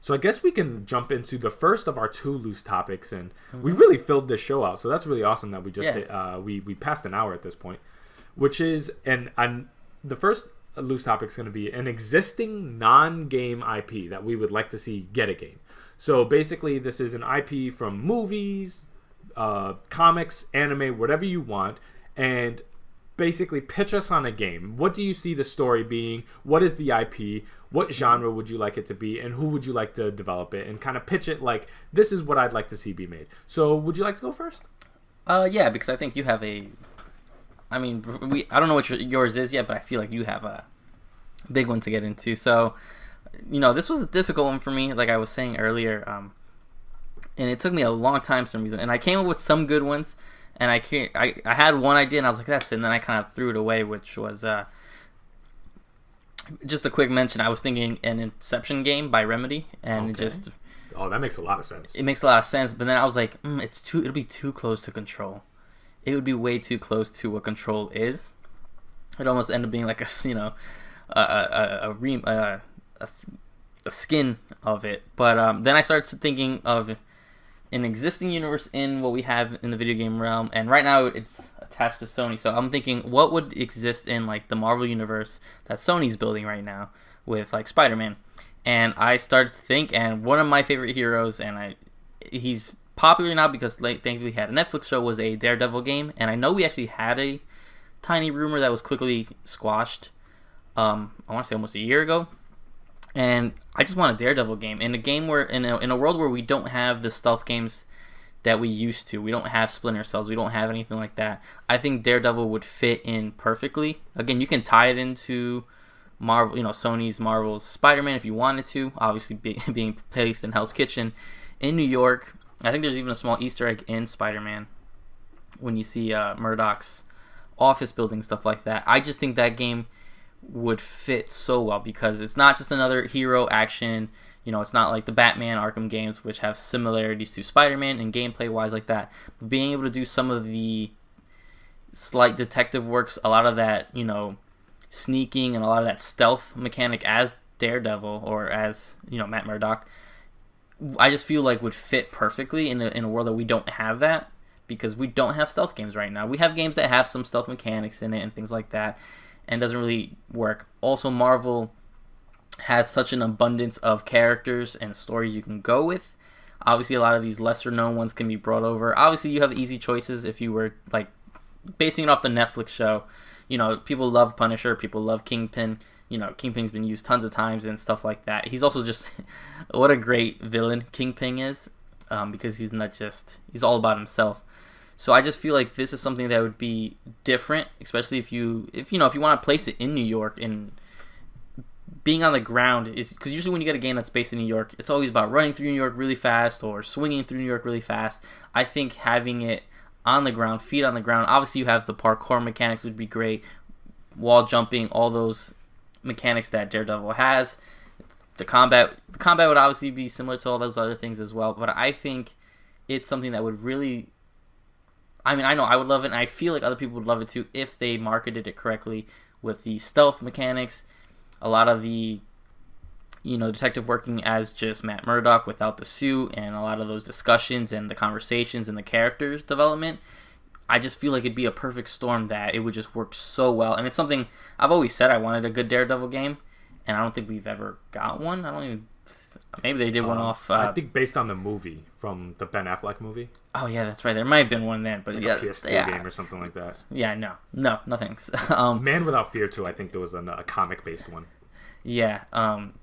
So I guess we can jump into the first of our 2 loose topics, and we really filled this show out. So that's really awesome that we just hit, we passed an hour at this point, which is the first loose topic is going to be an existing non-game IP that we would like to see get a game. So basically, this is an IP from movies, comics, anime, whatever you want, and basically pitch us on a game. What do you see the story being? What is the IP? What genre would you like it to be? And who would you like to develop it? And kind of pitch it like, this is what I'd like to see be made. So would you like to go first? Yeah, because I think you have I don't know what yours is yet, but I feel like you have a big one to get into. So, this was a difficult one for me, like I was saying earlier. And it took me a long time for some reason. And I came up with some good ones. And I had one idea, and I was like, that's it. And then I kind of threw it away, which was just a quick mention. I was thinking an Inception game by Remedy, and Oh, that makes a lot of sense. It makes a lot of sense, but then I was like, it'll be too close to Control. It would be way too close to what Control is. It almost ended up being like a skin of it. But then I started thinking of an existing universe in what we have in the video game realm, and right now it's attached to Sony. So I'm thinking, what would exist in like the Marvel universe that Sony's building right now with like Spider-Man? And I started to think, and one of my favorite heroes, and he's popular now because thankfully he had a Netflix show, was a Daredevil game. And I know we actually had a tiny rumor that was quickly squashed. I want to say almost a year ago. And I just want a Daredevil game, in a game where in a world where we don't have the stealth games that we used to. We don't have Splinter Cells. We don't have anything like that. I think Daredevil would fit in perfectly. Again, you can tie it into Marvel, Sony's Marvel's Spider-Man if you wanted to. Obviously, being placed in Hell's Kitchen in New York. I think there's even a small Easter egg in Spider-Man when you see Murdoch's office building, stuff like that. I just think that game would fit so well because it's not just another hero action. It's not like the Batman Arkham games, which have similarities to Spider-Man and gameplay wise like that. But being able to do some of the slight detective works, a lot of that, sneaking and a lot of that stealth mechanic as Daredevil or as, Matt Murdock, I just feel like would fit perfectly in a world that we don't have that, because we don't have stealth games right now. We have games that have some stealth mechanics in it and things like that, and doesn't really work. Also, Marvel has such an abundance of characters and stories you can go with. Obviously, a lot of these lesser known ones can be brought over. Obviously, you have easy choices if you were like basing it off the Netflix show. People love Punisher, people love Kingpin. Kingpin's been used tons of times and stuff like that. He's also just what a great villain Kingpin is, because he's all about himself. So I just feel like this is something that would be different, especially if you want to place it in New York. And being on the ground is because usually when you get a game that's based in New York, it's always about running through New York really fast or swinging through New York really fast. I think having it on the ground, feet on the ground. Obviously, you have the parkour mechanics, would be great, wall jumping, all those mechanics that Daredevil has. The combat would obviously be similar to all those other things as well. But I think it's something that would really, I know I would love it, and I feel like other people would love it too if they marketed it correctly with the stealth mechanics, a lot of the, detective working as just Matt Murdock without the suit, and a lot of those discussions and the conversations and the characters development. I just feel like it'd be a perfect storm that it would just work so well. And it's something I've always said I wanted a good Daredevil game, and I don't think we've ever got one. Maybe they did one off. I think based on the movie from the Ben Affleck movie. Oh yeah, that's right. There might have been one then, but like a PS2 game or something like that. Yeah, no thanks. Man Without Fear 2, I think there was a comic based one. Yeah,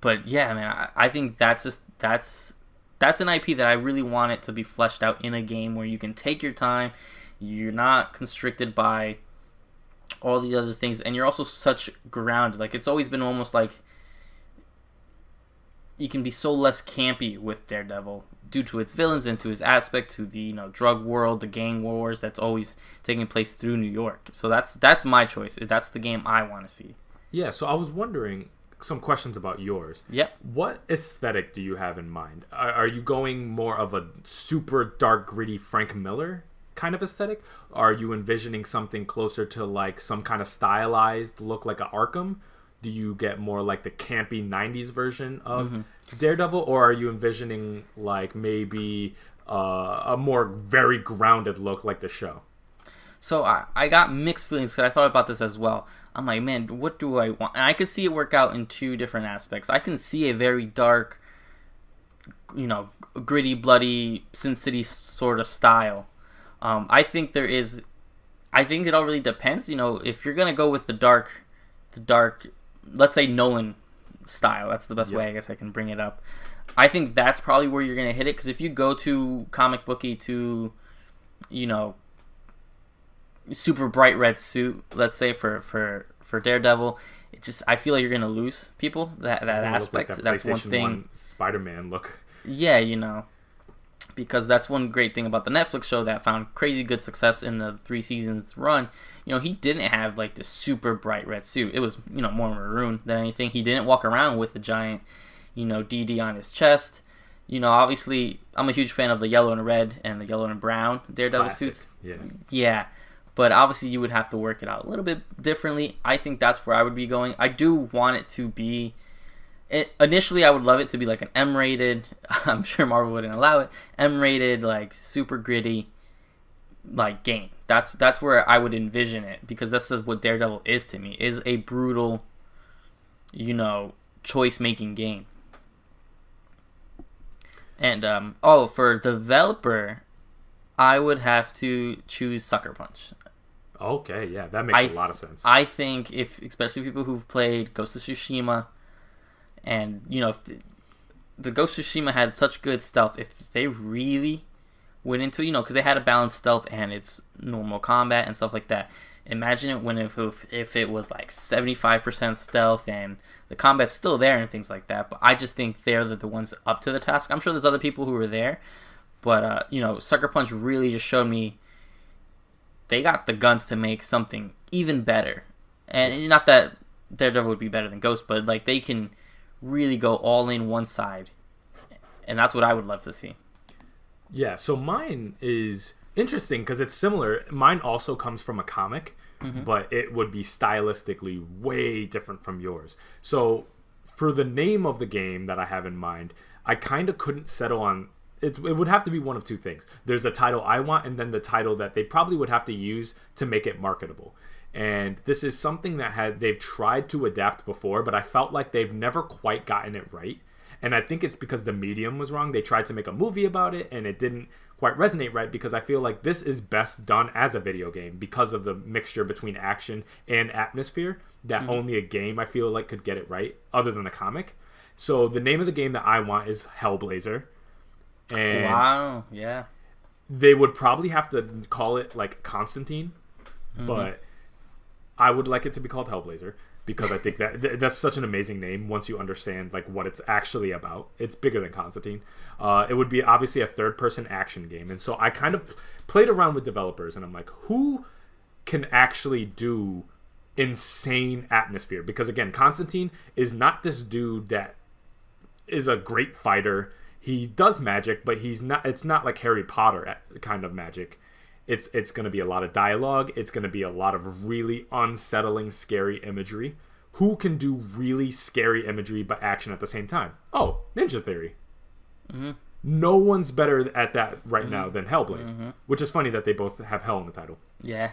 but yeah, man, I think that's an IP that I really want it to be fleshed out in a game where you can take your time. You're not constricted by all these other things, and you're also such grounded. Like, it's always been almost like you can be so less campy with Daredevil due to its villains and to his aspect to the drug world, the gang wars that's always taking place through New York. So that's my choice. That's the game I want to see. Yeah. So I was wondering some questions about yours. Yep. What aesthetic do you have in mind? Are you going more of a super dark, gritty Frank Miller kind of aesthetic? Are you envisioning something closer to like some kind of stylized look like a Arkham? Do you get more like the campy 90s version of Daredevil, or are you envisioning like maybe a more very grounded look like the show? So I got mixed feelings because I thought about this as well. I'm like, man, what do I want? And I could see it work out in two different aspects. I can see a very dark, gritty, bloody Sin City sort of style. I think it all really depends. If you're gonna go with the dark, let's say Nolan style. That's the best way I guess I can bring it up. I think that's probably where you're gonna hit it, because if you go to comic booky to, super bright red suit, let's say for Daredevil, I feel like you're gonna lose people that aspect. Like that that's one thing. 1 Spider-Man look. Yeah, because that's one great thing about the Netflix show that found crazy good success in the 3 seasons run. He didn't have like this super bright red suit. It was more maroon than anything. He didn't walk around with the giant DD on his chest. Obviously I'm a huge fan of the yellow and red and the yellow and brown Daredevil suits. Yeah. But obviously you would have to work it out a little bit differently. I think that's where I would be going. I do want it to be... Initially, I would love it to be like an M-rated. I'm sure Marvel wouldn't allow it. M-rated, like super gritty, like game. That's where I would envision it, because this is what Daredevil is to me. Is a brutal, choice-making game. And for developer, I would have to choose Sucker Punch. Okay, yeah, that makes a lot of sense. I think especially people who've played Ghost of Tsushima, and if the Ghost of Tsushima had such good stealth, if they really went into because they had a balanced stealth and it's normal combat and stuff like that. Imagine it if it was like 75% stealth and the combat's still there and things like that. But I just think they're the ones up to the task. I'm sure there's other people who were there, but Sucker Punch really just showed me they got the guns to make something even better. And not that Daredevil would be better than Ghost, but like they can really go all in one side, and that's what I would love to see. Yeah, so mine is interesting because it's similar. Mine also comes from a comic, but it would be stylistically way different from yours. So for the name of the game that I have in mind, I kind of couldn't settle on... It would have to be one of two things. There's a title I want, and then the title that they probably would have to use to make it marketable. And this is something that they've tried to adapt before, but I felt like they've never quite gotten it right. And I think it's because the medium was wrong. They tried to make a movie about it, and it didn't quite resonate right, because I feel like this is best done as a video game because of the mixture between action and atmosphere that only a game, I feel like, could get it right, other than a comic. So the name of the game that I want is Hellblazer. And wow, yeah. They would probably have to call it like Constantine, but I would like it to be called Hellblazer, because I think that's such an amazing name once you understand like what it's actually about. It's bigger than Constantine. It would be obviously a third-person action game, and so I kind of played around with developers, and I'm like, who can actually do insane atmosphere? Because again, Constantine is not this dude that is a great fighter. He does magic, but he's not. It's not like Harry Potter kind of magic. It's going to be a lot of dialogue. It's going to be a lot of really unsettling, scary imagery. Who can do really scary imagery but action at the same time? Oh, Ninja Theory. No one's better at that right now than Hellblade, which is funny that they both have Hell in the title. Yeah.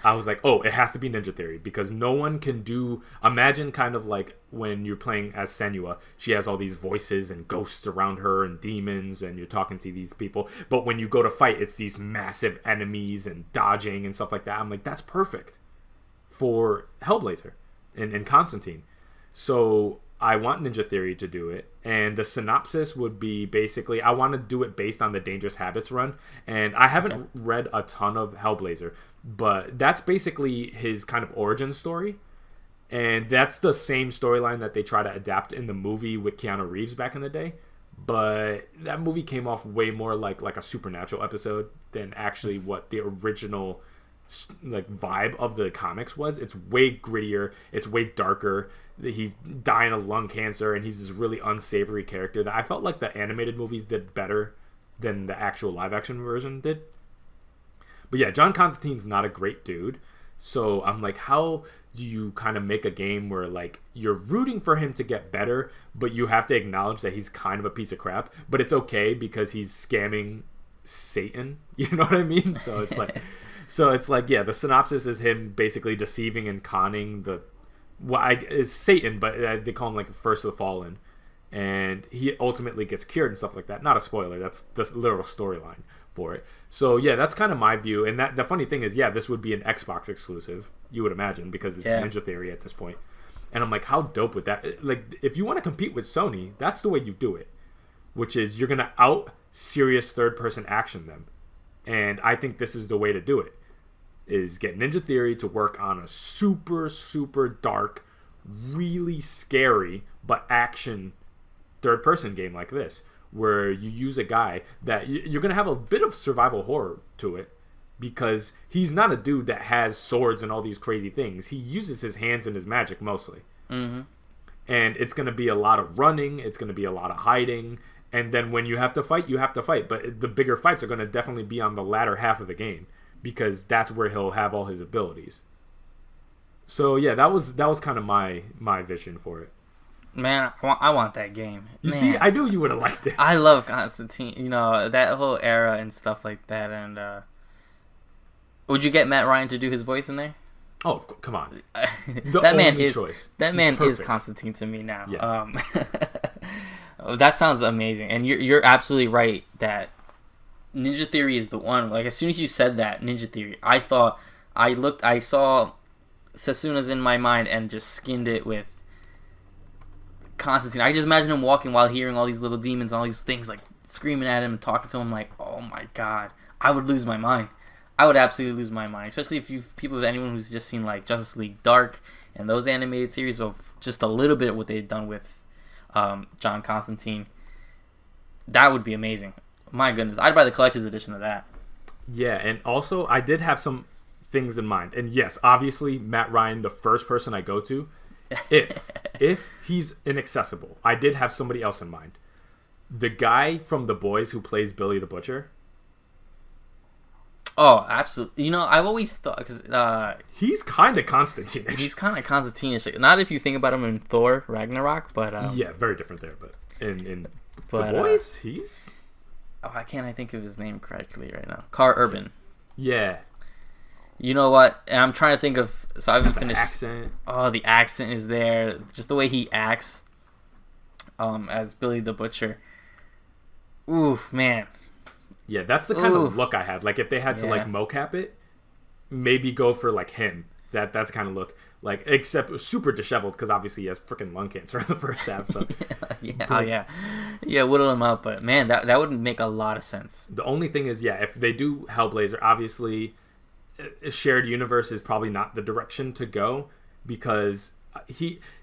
I was like, oh, it has to be Ninja Theory, because no one can do... Imagine kind of like when you're playing as Senua. She has all these voices and ghosts around her and demons, and you're talking to these people. But when you go to fight, it's these massive enemies and dodging and stuff like that. I'm like, that's perfect for Hellblazer and Constantine. So I want Ninja Theory to do it. And the synopsis would be basically, I want to do it based on the Dangerous Habits run. And I haven't read a ton of Hellblazer, but that's basically his kind of origin story. And that's the same storyline that they try to adapt in the movie with Keanu Reeves back in the day. But that movie came off way more like a Supernatural episode than actually what the original like vibe of the comics was. It's way grittier. It's way darker. He's dying of lung cancer, and he's this really unsavory character that I felt like the animated movies did better than the actual live action version did. But yeah, John Constantine's not a great dude. So I'm like, how do you kind of make a game where like you're rooting for him to get better, but you have to acknowledge that he's kind of a piece of crap, but it's okay because he's scamming Satan. You know what I mean? So it's like, yeah, the synopsis is him basically deceiving and conning is Satan, but they call him like first of the fallen, and he ultimately gets cured and stuff like that. Not a spoiler. That's the literal storyline for it. So yeah, that's kind of my view. And that the funny thing is, yeah, this would be an Xbox exclusive, you would imagine, because it's Ninja Theory at this point. And I'm like, how dope would that? Like, if you want to compete with Sony, that's the way you do it, which is you're gonna out serious third person action them. And I think this is the way to do it. Is get Ninja Theory to work on a super, super dark, really scary, but action third-person game like this, where you use a guy that you're going to have a bit of survival horror to it, because he's not a dude that has swords and all these crazy things. He uses his hands and his magic mostly. Mm-hmm. And it's going to be a lot of running. It's going to be a lot of hiding. And then when you have to fight, you have to fight. But the bigger fights are going to definitely be on the latter half of the game, because that's where he'll have all his abilities. So yeah, that was kind of my vision for it. Man, I want that game. You see, I knew you would have liked it. I love Constantine. You know, that whole era and stuff like that. And would you get Matt Ryan to do his voice in there? Oh, come on. That man is Constantine to me now. Yeah. That sounds amazing. And you're absolutely right that Ninja Theory is the one. Like, as soon as you said that, Ninja Theory, I saw Sasuna's in my mind and just skinned it with Constantine. I just imagine him walking while hearing all these little demons and all these things, like, screaming at him and talking to him, like, oh my god. I would lose my mind. I would absolutely lose my mind. Especially if anyone who's just seen, like, Justice League Dark and those animated series of just a little bit of what they've done with John Constantine. That would be amazing. My goodness. I'd buy the collector's edition of that. Yeah, and also, I did have some things in mind. And yes, obviously, Matt Ryan, the first person I go to, if he's inaccessible, I did have somebody else in mind. The guy from The Boys who plays Billy the Butcher. Oh, absolutely. You know, I've always thought, because he's kind of Constantine-ish. He's kind of Constantine-ish. Not if you think about him in Thor Ragnarok, but yeah, very different there. But in The Boys, he's I think of his name correctly right now. Carl Urban. Yeah. You know what? And I'm trying to think of. So I haven't finished. Accent. Oh, the accent is there. Just the way he acts, as Billy the Butcher. Oof, man. Yeah, that's the kind of look I had. Like, if they had to like mocap it, maybe go for like him. That's the kind of look. Like, except super disheveled, because obviously he has freaking lung cancer in the first half. So yeah, whittle him up. But man, that would make a lot of sense. The only thing is, yeah, if they do Hellblazer, obviously a shared universe is probably not the direction to go, because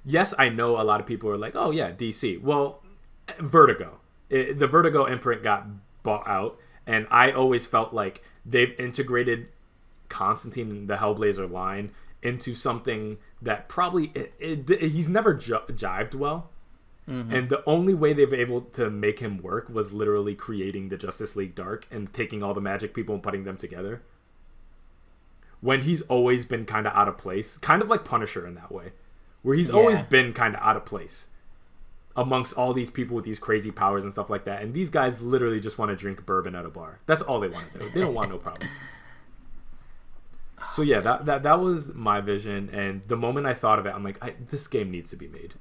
yes, I know a lot of people are like, oh yeah, DC. Well, Vertigo, the Vertigo imprint got bought out, and I always felt like they've integrated Constantine and the Hellblazer line into something that probably he's never jived well. Mm-hmm. And the only way they've been able to make him work was literally creating the Justice League Dark and taking all the magic people and putting them together, when he's always been kind of out of place, kind of like Punisher in that way, where he's always been kind of out of place amongst all these people with these crazy powers and stuff like that. And these guys literally just want to drink bourbon at a bar. That's all they want to do. They don't want no problems. So yeah, that was my vision, and the moment I thought of it, I'm like, this game needs to be made.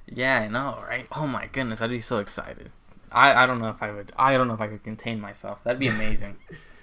Yeah, I know, right? Oh my goodness, I'd be so excited. I don't know if I would. I don't know if I could contain myself. That'd be amazing.